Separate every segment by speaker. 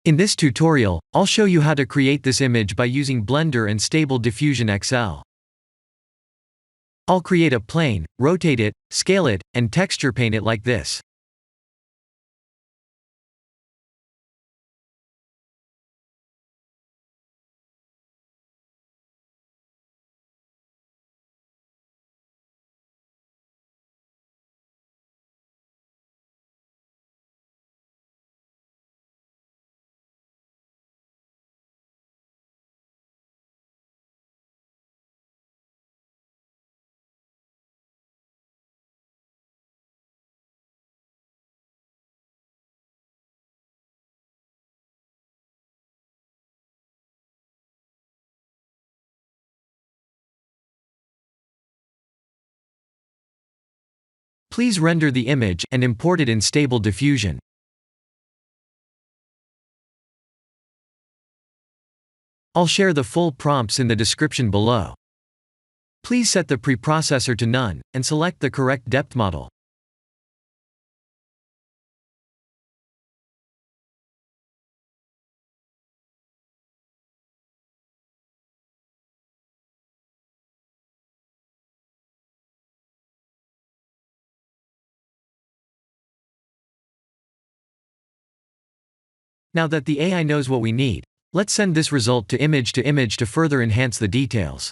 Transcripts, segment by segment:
Speaker 1: In this tutorial, I'll show you how to create this image by using Blender and Stable Diffusion XL. I'll create a plane, rotate it, scale it, and texture paint it like this. Please render the image and import it in Stable Diffusion. I'll share the full prompts in the description below. Please set the preprocessor to none, and select the correct depth model. Now that the AI knows what we need, let's send this result to image to further enhance the details.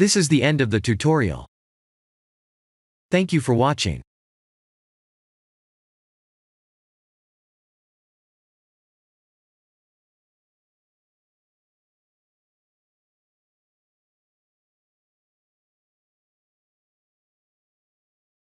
Speaker 1: This is the end of the tutorial. Thank you for watching.